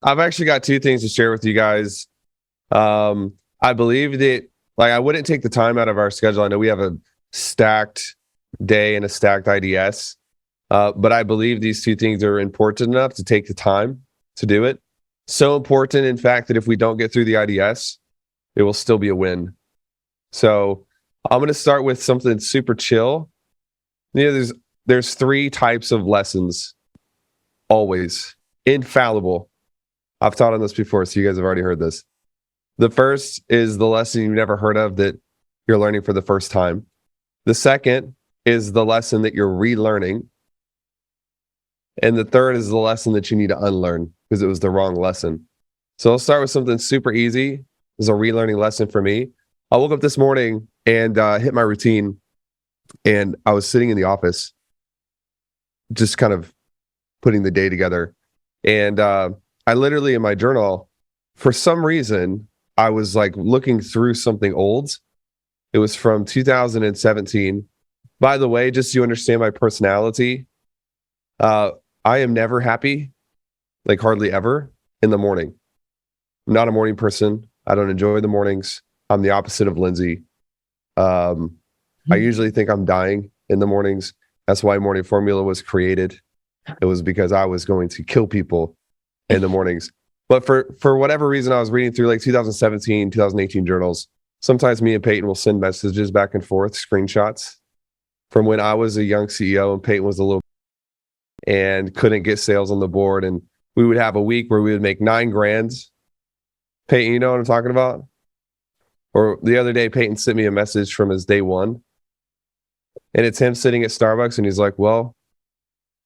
I've actually got two things to share with you guys. I believe that I wouldn't take the time out of our schedule. I know we have a stacked day and a stacked IDS, but I believe these two things are important enough to take the time to do it. So important, in fact, that if we don't get through the IDS, it will still be a win. So I'm going to start with something super chill. There's three types of lessons, always infallible. I've taught on this before, so you guys have already heard this. The first is the lesson you've never heard of that you're learning for the first time. The second is the lesson that you're relearning. And the third is the lesson that you need to unlearn because it was the wrong lesson. So I'll start with something super easy. This is a relearning lesson for me. I woke up this morning and hit my routine, and I was sitting in the office just kind of putting the day together. And I literally, in my journal, for some reason, I was like looking through something old. It was from 2017. By the way, just so you understand my personality, I am never happy, like hardly ever, in the morning. I'm not a morning person. I don't enjoy the mornings. I'm the opposite of Lindsay. I usually think I'm dying in the mornings. That's why Morning Formula was created. It was because I was going to kill people in the mornings. But for whatever reason, I was reading through like 2017, 2018 journals. Sometimes me and Peyton will send messages back and forth, screenshots from when I was a young CEO and Peyton was a little and couldn't get sales on the board. And we would have a week where we would make $9,000. Peyton, you know what I'm talking about? Or the other day, Peyton sent me a message from his day one. And it's him sitting at Starbucks and he's like, well,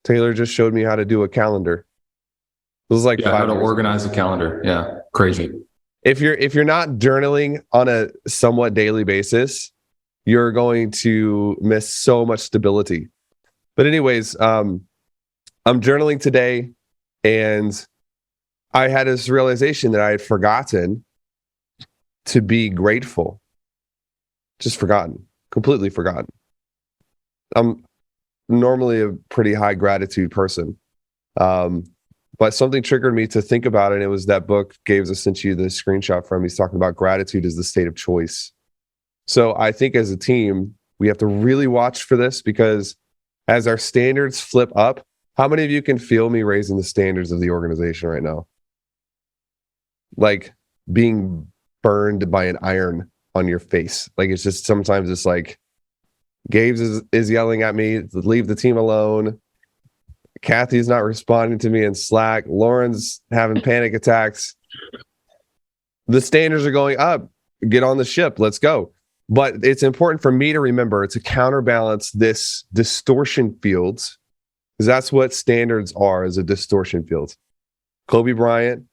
Taylor just showed me how to do a calendar. It was like how to organize a calendar. Yeah, crazy. If you're not journaling on a somewhat daily basis, you're going to miss so much stability. But anyways, I'm journaling today, and I had this realization that I had forgotten to be grateful. Just forgotten, completely forgotten. I'm normally a pretty high gratitude person. But something triggered me to think about it. And it was that book Gabe's sent you the screenshot from. He's talking about gratitude as the state of choice. So I think as a team, we have to really watch for this, because as our standards flip up, how many of you can feel me raising the standards of the organization right now? Like being burned by an iron on your face. Like it's just, sometimes it's like Gabe's is yelling at me to leave the team alone. Kathy's not responding to me in Slack. Lauren's having panic attacks. The standards are going up. Get on the ship. Let's go. But it's important for me to remember to counterbalance this distortion fields, because that's what standards are, as a distortion field. Kobe Bryant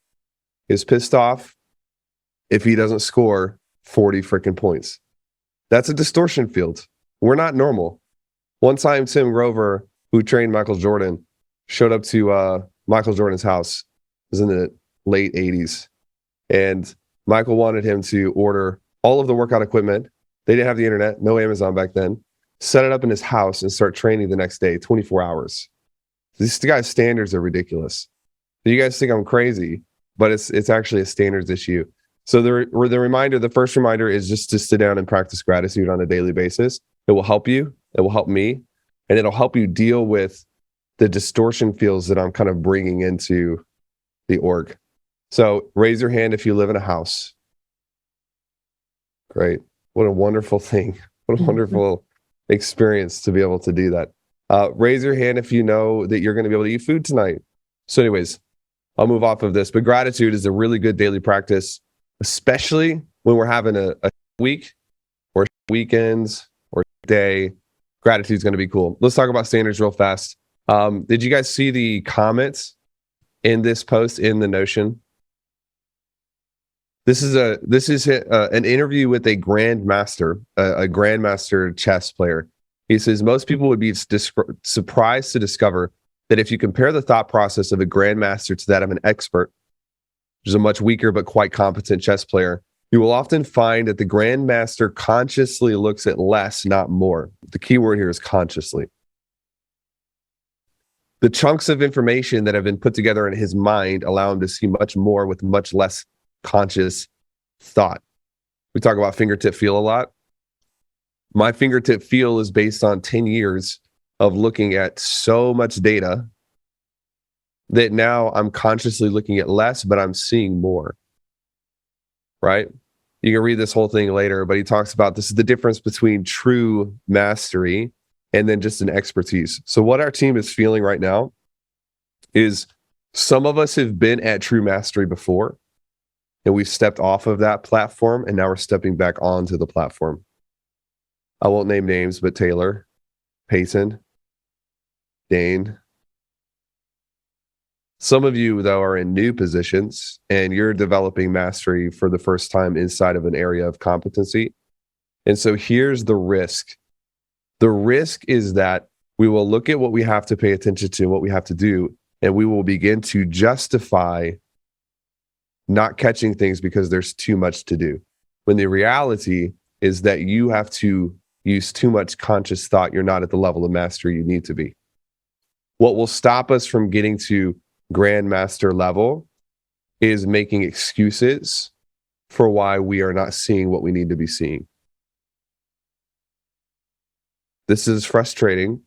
is pissed off if he doesn't score 40 freaking points. That's a distortion field. We're not normal. One time, Tim Grover, who trained Michael Jordan, showed up to Michael Jordan's house. It was in the late 80s. And Michael wanted him to order all of the workout equipment. They didn't have the internet, no Amazon back then. Set it up in his house and start training the next day, 24 hours. This guy's standards are ridiculous. You guys think I'm crazy, but it's actually a standards issue. So the reminder, the first reminder is just to sit down and practice gratitude on a daily basis. It will help you. It will help me. And it'll help you deal with the distortion fields that I'm kind of bringing into the org. So raise your hand if you live in a house. Great. What a wonderful thing. What a wonderful experience to be able to do that. Raise your hand if you know that you're going to be able to eat food tonight. So anyways, I'll move off of this. But gratitude is a really good daily practice, especially when we're having a week or weekends or day. Gratitude is going to be cool. Let's talk about standards real fast. Did you guys see the comments in this post in the Notion? This is an interview with a grandmaster chess player. He says most people would be surprised to discover that if you compare the thought process of a grandmaster to that of an expert, which is a much weaker but quite competent chess player, you will often find that the grandmaster consciously looks at less, not more. The key word here is consciously. the chunks of information that have been put together in his mind allow him to see much more with much less conscious thought. We talk about fingertip feel a lot. My fingertip feel is based on 10 years of looking at so much data that now I'm consciously looking at less, but I'm seeing more, right? You can read this whole thing later, but he talks about this is the difference between true mastery and then just an expertise. So what our team is feeling right now is some of us have been at true mastery before, and we've stepped off of that platform, and now we're stepping back onto the platform. I won't name names, but Taylor, Peyton, Dane. Some of you, though, are in new positions, and you're developing mastery for the first time inside of an area of competency. And so here's the risk. The risk is that we will look at what we have to pay attention to, what we have to do, and we will begin to justify not catching things because there's too much to do. When the reality is that you have to use too much conscious thought. You're not at the level of mastery you need to be. What will stop us from getting to grandmaster level is making excuses for why we are not seeing what we need to be seeing. This is frustrating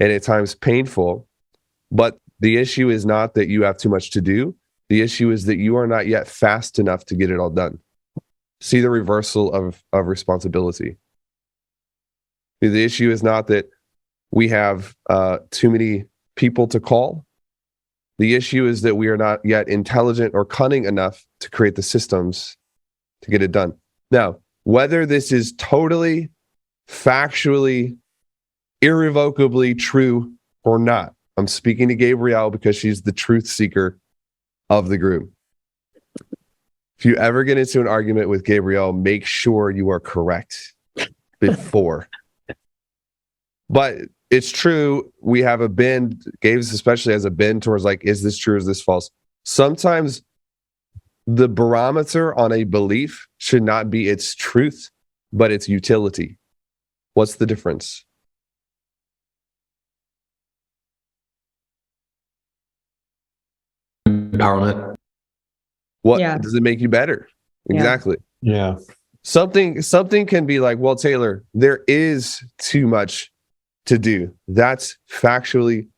and at times painful, but the issue is not that you have too much to do. The issue is that you are not yet fast enough to get it all done. See the reversal of responsibility. The issue is not that we have too many people to call. The issue is that we are not yet intelligent or cunning enough to create the systems to get it done. Now, whether this is totally, factually, irrevocably true or not, I'm speaking to Gabrielle because she's the truth seeker of the group. If you ever get into an argument with Gabrielle, make sure you are correct before. But it's true, we have a bend, Gabe's especially has a bend towards like, is this true, is this false? Sometimes the barometer on a belief should not be its truth, but its utility. What's the difference? Empowerment. What does it make you better? Exactly. Yeah. Something can be like, well, Taylor, there is too much to do. That's factually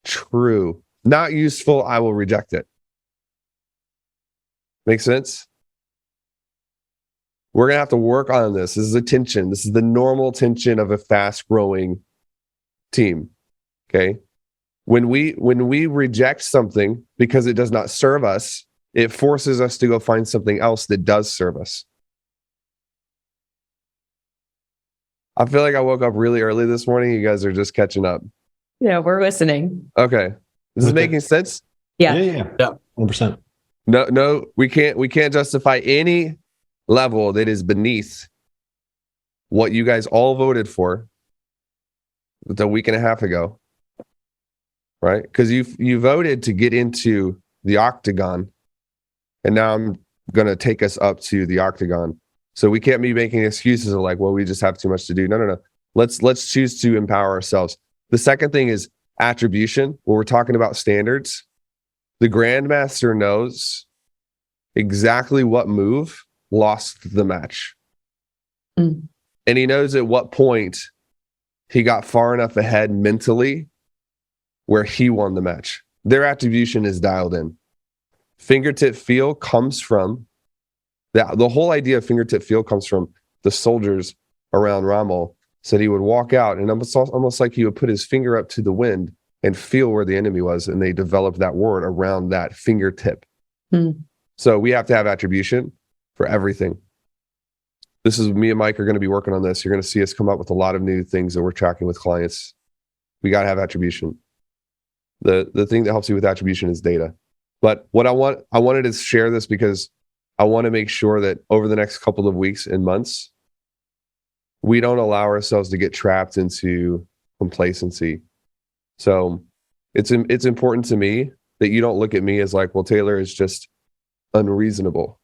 true. Not useful. I will reject it. Make sense? We're going to have to work on this. This is a tension. This is the normal tension of a fast growing team. Okay. When we reject something because it does not serve us, it forces us to go find something else that does serve us. I feel like I woke up really early this morning. You guys are just catching up. Yeah, we're listening. Okay. This is making sense? Yeah. Yeah. 100%. No, we can't justify any level that is beneath what you guys all voted for a week and a half ago. Right? Because you voted to get into the octagon, and now I'm going to take us up to the octagon. So we can't be making excuses of like, well, we just have too much to do. No. Let's choose to empower ourselves. The second thing is attribution. When we're talking about standards, the grandmaster knows exactly what move lost the match. And he knows at what point he got far enough ahead mentally where he won the match. Their attribution is dialed in. Fingertip feel comes from the whole idea of fingertip feel comes from the soldiers around Rommel said he would walk out and almost like he would put his finger up to the wind and feel where the enemy was. And they developed that word around that fingertip. So we have to have attribution for everything. This is me and Mike are going to be working on this. You're going to see us come up with a lot of new things that we're tracking with clients. We got to have attribution. The thing that helps you with attribution is data. But what I wanted to share this because I want to make sure that over the next couple of weeks and months, we don't allow ourselves to get trapped into complacency. So it's important to me that you don't look at me as like, well, Taylor is just unreasonable.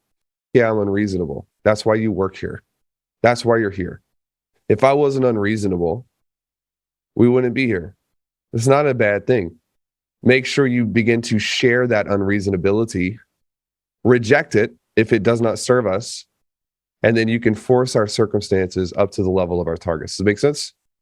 Yeah, I'm unreasonable. That's why you work here. That's why you're here. If I wasn't unreasonable, we wouldn't be here. It's not a bad thing. make sure you begin to share that unreasonability, reject it if it does not serve us, and then you can force our circumstances up to the level of our targets. Does it make sense?